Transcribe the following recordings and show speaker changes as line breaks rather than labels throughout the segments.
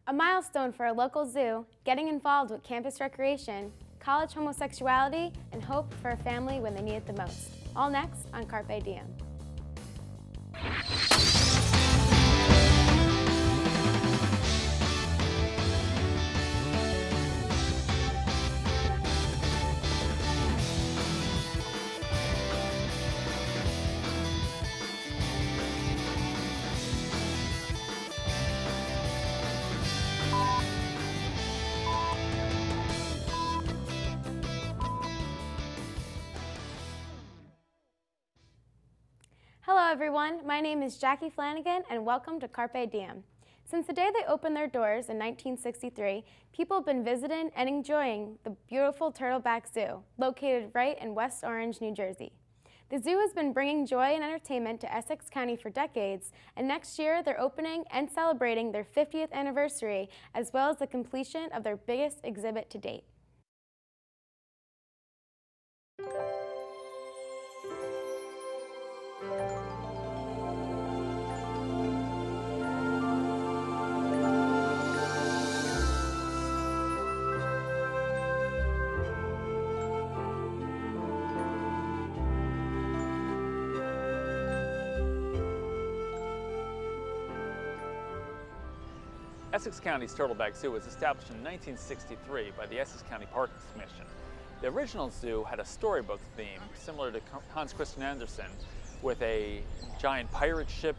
A milestone for a local zoo, getting involved with campus recreation, college homosexuality, and hope for a family when they need it the most. All next on Carpe Diem. Hello everyone, my name is Jackee Flanagan and welcome to Carpe Diem. Since the day they opened their doors in 1963, people have been visiting and enjoying the beautiful Turtleback Zoo, located right in West Orange, New Jersey. The zoo has been bringing joy and entertainment to Essex County for decades, and next year they're opening and celebrating their 50th anniversary, as well as the completion of their biggest exhibit to date.
Essex County's Turtleback Zoo was established in 1963 by the Essex County Parks Commission. The original zoo had a storybook theme similar to Hans Christian Andersen, with a giant pirate ship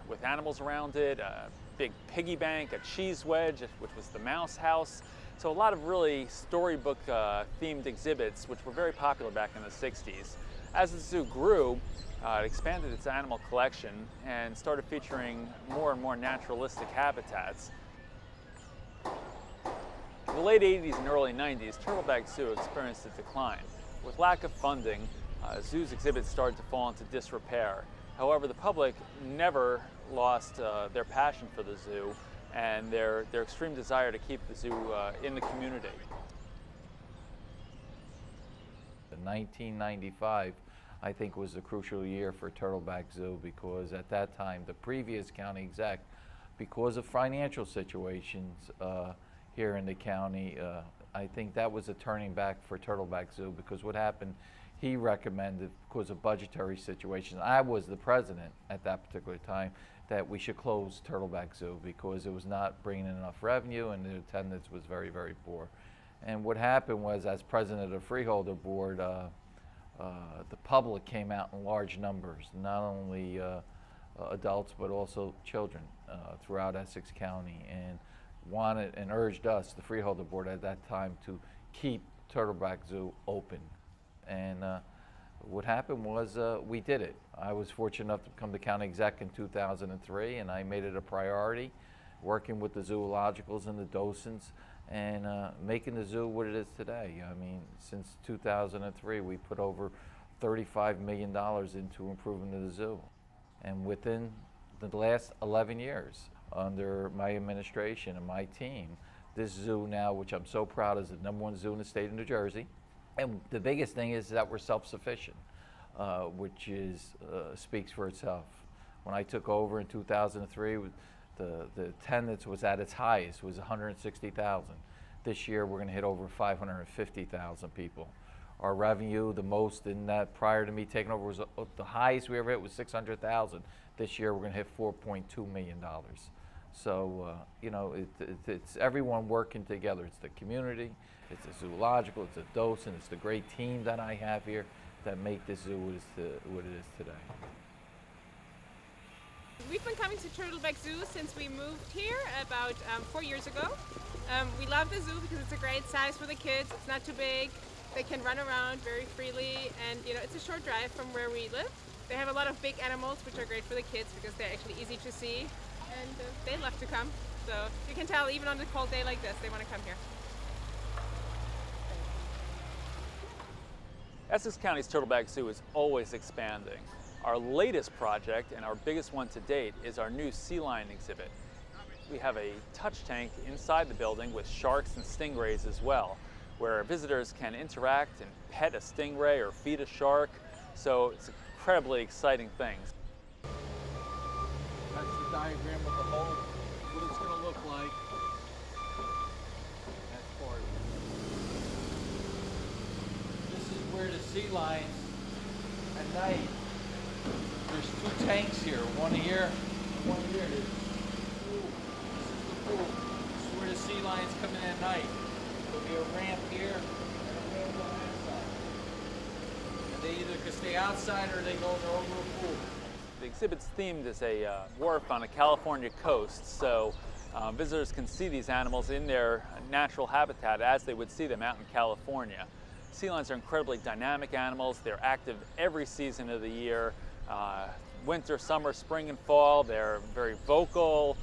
with animals around it, a big piggy bank, a cheese wedge, which was the mouse house. So a lot of really storybook themed exhibits, which were very popular back in the 60s. As the zoo grew, it expanded its animal collection and started featuring more and more naturalistic habitats. In the late 80s and early 90s, Turtleback Zoo experienced a decline. With lack of funding, zoo's exhibits started to fall into disrepair. However, the public never lost their passion for the zoo and their extreme desire to keep the zoo in the community.
In 1995, I think, was a crucial year for Turtleback Zoo, because at that time, the previous county exec, because of financial situations here in the county, I think that was a turning back for Turtleback Zoo, because what happened, he recommended, because of budgetary situations, I was the president at that particular time, that we should close Turtleback Zoo because it was not bringing in enough revenue and the attendance was very, very poor. And what happened was, as president of the Freeholder Board, the public came out in large numbers, not only adults but also children throughout Essex County, and wanted and urged us, the Freeholder Board at that time, to keep Turtleback Zoo open. And what happened was we did it. I was fortunate enough to become the county exec in 2003, and I made it a priority, working with the zoologicals and the docents, and making the zoo what it is today. I mean, since 2003, we put over $35 million into improving the zoo. And within the last 11 years, under my administration and my team, this zoo now, which I'm so proud, is the #1 zoo in the state of New Jersey. And the biggest thing is that we're self-sufficient, which is, speaks for itself. When I took over in 2003, the attendance was at its highest, was 160,000. This year we're going to hit over 550,000 people. Our revenue, the most in that prior to me taking over, was the highest we ever hit was 600,000. This year we're going to hit $4.2 million. So, you know, it's everyone working together. It's the community, it's the zoological, it's the docent, it's the great team that I have here that make this zoo what it is today.
We've been coming to Turtleback Zoo since we moved here about 4 years ago. We love the zoo because it's a great size for the kids. It's not too big. They can run around very freely, and you know, it's a short drive from where we live. They have a lot of big animals, which are great for the kids because they're actually easy to see, and they love to come. So you can tell, even on a cold day like this, they want to come here.
Essex County's Turtleback Zoo is always expanding. Our latest project, and our biggest one to date, is our new sea lion exhibit. We have a touch tank inside the building with sharks and stingrays as well, where visitors can interact and pet a stingray or feed a shark. So it's incredibly exciting things.
That's the diagram of the hole, what it's going to look like. part. This is where the sea lions at night. There's two tanks here, one here and one here. This is the pool. This is where the sea lions come in at night. There'll be a ramp here and a ramp on that side. And they either can stay outside or they go in their own little pool.
The exhibit's themed as a wharf on a California coast, so visitors can see these animals in their natural habitat as they would see them out in California. Sea lions are incredibly dynamic animals. They're active every season of the year. Winter, summer, spring, and fall. They're very vocal,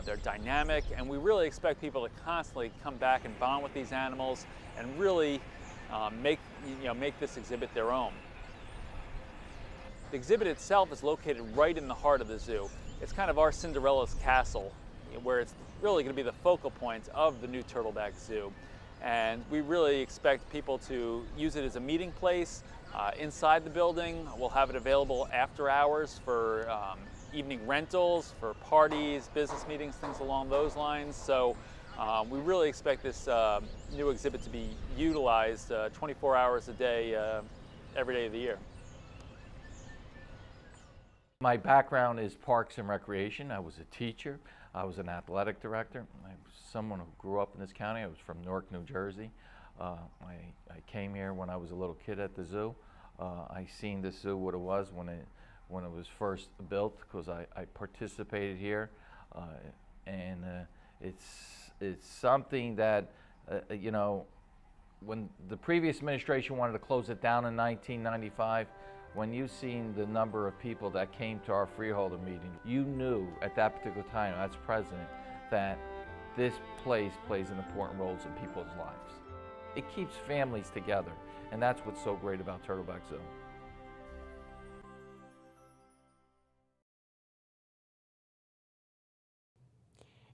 they're dynamic, and we really expect people to constantly come back and bond with these animals and really make this exhibit their own. The exhibit itself is located right in the heart of the zoo. It's kind of our Cinderella's castle, where it's really going to be the focal point of the new Turtleback Zoo. And we really expect people to use it as a meeting place inside the building. We'll have it available after hours for evening rentals, for parties, business meetings, things along those lines. So we really expect this new exhibit to be utilized 24 hours a day, every day of the year.
My background is parks and recreation. I was a teacher. I was an athletic director. I was someone who grew up in this county. I was from Newark, New Jersey. I came here when I was a little kid at the zoo. I seen the zoo what it was when it was first built, because I participated here, and it's something that you know, when the previous administration wanted to close it down in 1995. When you seen the number of people that came to our freeholder meeting, you knew at that particular time, as president, that this place plays an important role in people's lives. It keeps families together, and that's what's so great about Turtleback Zoo.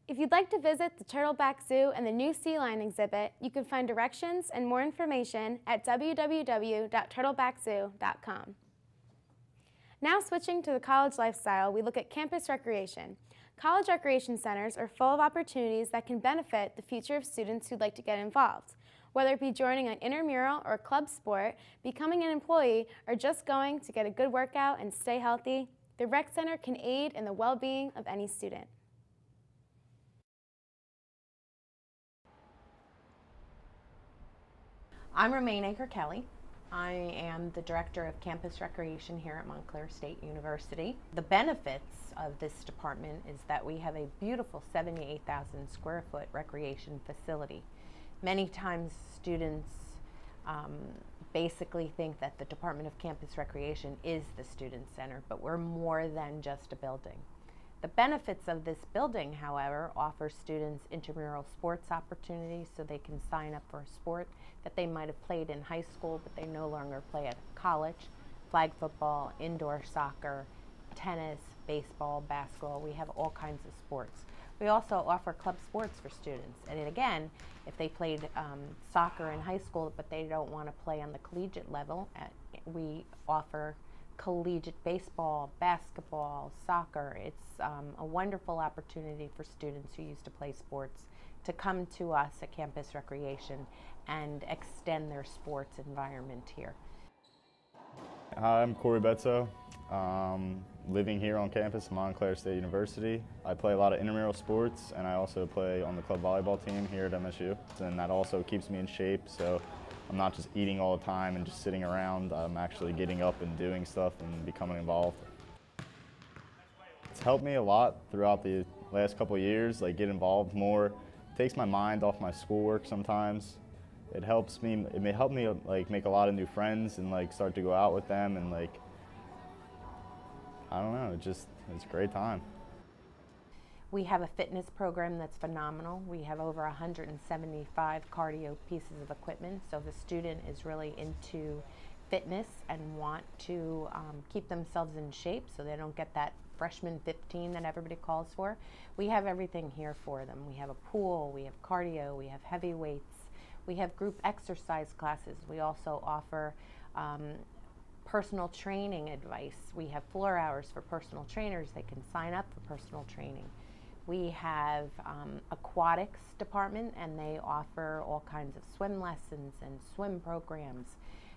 If you'd like to visit the Turtleback Zoo and the new sea lion exhibit, you can find directions and more information at www.turtlebackzoo.com. Now switching to the college lifestyle, we look at campus recreation. College recreation centers are full of opportunities that can benefit the future of students who'd like to get involved. Whether it be joining an intramural or club sport, becoming an employee, or just going to get a good workout and stay healthy, the rec center can aid in the well-being of any student.
I'm Romaine Aker-Kelly. I am the Director of Campus Recreation here at Montclair State University. The benefits of this department is that we have a beautiful 78,000 square foot recreation facility. Many times students basically think that the Department of Campus Recreation is the student center, but we're more than just a building. The benefits of this building, however, offer students intramural sports opportunities so they can sign up for a sport that they might have played in high school but they no longer play at college. Flag football, indoor soccer, tennis, baseball, basketball. We have all kinds of sports. We also offer club sports for students. And again, if they played soccer in high school but they don't want to play on the collegiate level, we offer collegiate baseball, basketball, soccer. It's a wonderful opportunity for students who used to play sports to come to us at Campus Recreation and extend their sports environment here.
Hi, I'm Corey Betzo. Living here on campus at Montclair State University. I play a lot of intramural sports, and I also play on the club volleyball team here at MSU. And that also keeps me in shape, so I'm not just eating all the time and just sitting around. I'm actually getting up and doing stuff and becoming involved. It's helped me a lot throughout the last couple of years, like get involved more. It takes my mind off my schoolwork sometimes. It helps me, it may help me like make a lot of new friends and like start to go out with them and like, I don't know, it's a great time.
We have a fitness program that's phenomenal. We have over 175 cardio pieces of equipment, so if a student is really into fitness and want to keep themselves in shape so they don't get that freshman 15 that everybody calls for, we have everything here for them. We have a pool, we have cardio, we have heavy weights, we have group exercise classes. We also offer personal training advice. We have floor hours for personal trainers. They can sign up for personal training. We have aquatics department, and they offer all kinds of swim lessons and swim programs.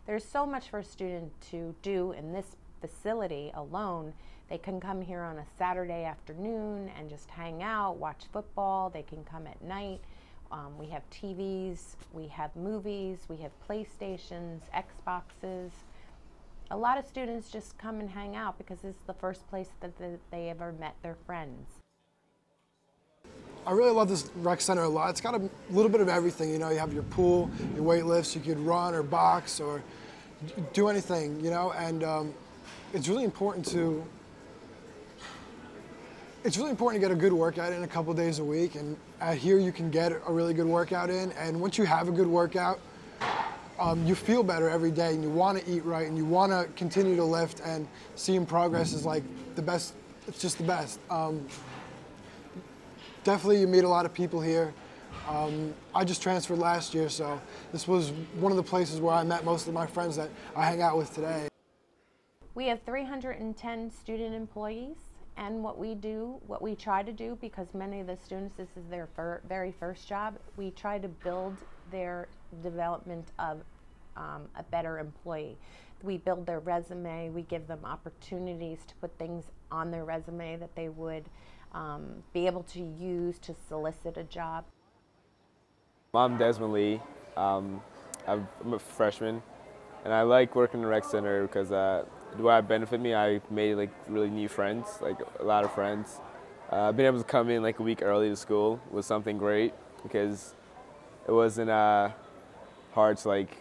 There's so much for a student to do in this facility alone. They can come here on a Saturday afternoon and just hang out, watch football. They can come at night. We have TVs, we have movies, we have PlayStations, Xboxes. A lot of students just come and hang out because this is the first place that they ever met their friends.
I really love this rec center a lot. It's got a little bit of everything, you know. You have your pool, your weight lifts, you could run or box or do anything, you know, and it's really important to get a good workout in a couple days a week, and here you can get a really good workout in, and once you have a good workout, you feel better every day, and you want to eat right, and you want to continue to lift, and seeing progress is like the best. It's just the best. Definitely you meet a lot of people here. I just transferred last year, so this was one of the places where I met most of my friends that I hang out with today.
We have 310 student employees, and what we try to do, because many of the students, this is their very first job, we try to build their development of a better employee. We build their resume, we give them opportunities to put things on their resume that they would be able to use to solicit a job.
I'm Desmond Lee. I'm a freshman, and I like working in the rec center because what benefit me, I made like really new friends, like a lot of friends. Being able to come in like a week early to school was something great because it wasn't hard to like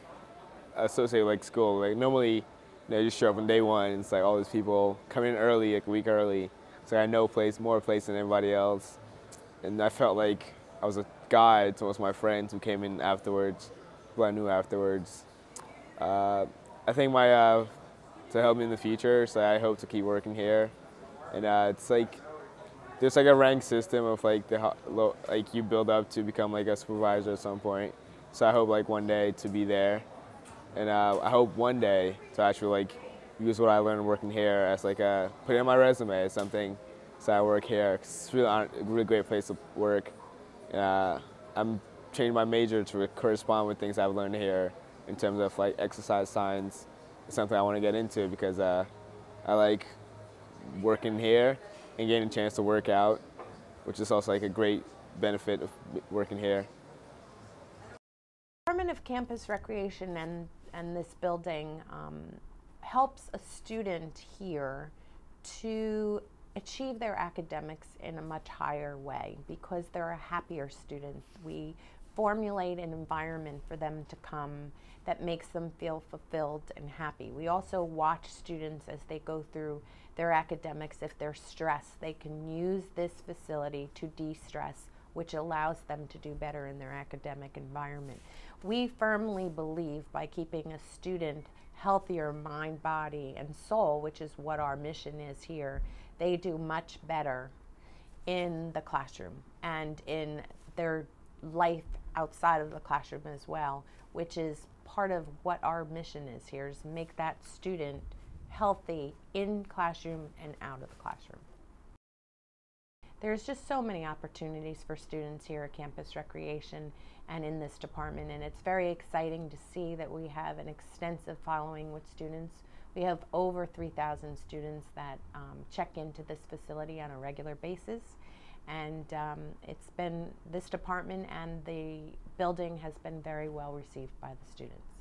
associate like school. Like normally, you know, you just show up on day one, and it's like all these people coming in early, like a week early. So I know more place than everybody else, and I felt like I was a guide to most of my friends who came in afterwards, who I knew afterwards. I think to help me in the future, so I hope to keep working here. And it's like there's like a rank system of like like you build up to become like a supervisor at some point. So I hope like one day to be there, and I hope one day to actually like use what I learned working here as like put it on my resume as something. So I work here. It's really a really great place to work. I'm changing my major to correspond with things I've learned here in terms of like exercise science. It's something I want to get into because I like working here and getting a chance to work out, which is also like a great benefit of working here.
The Department of Campus Recreation and this building helps a student here to achieve their academics in a much higher way because they're a happier student. We formulate an environment for them to come that makes them feel fulfilled and happy. We also watch students as they go through their academics. If they're stressed, they can use this facility to de-stress, which allows them to do better in their academic environment. We firmly believe by keeping a student healthier mind, body, and soul, which is what our mission is here, they do much better in the classroom and in their life outside of the classroom as well, which is part of what our mission is here, is make that student healthy in classroom and out of the classroom. There's just so many opportunities for students here at Campus Recreation and in this department, and it's very exciting to see that we have an extensive following with students. We have over 3,000 students that check into this facility on a regular basis, and this department and the building has been very well received by the students.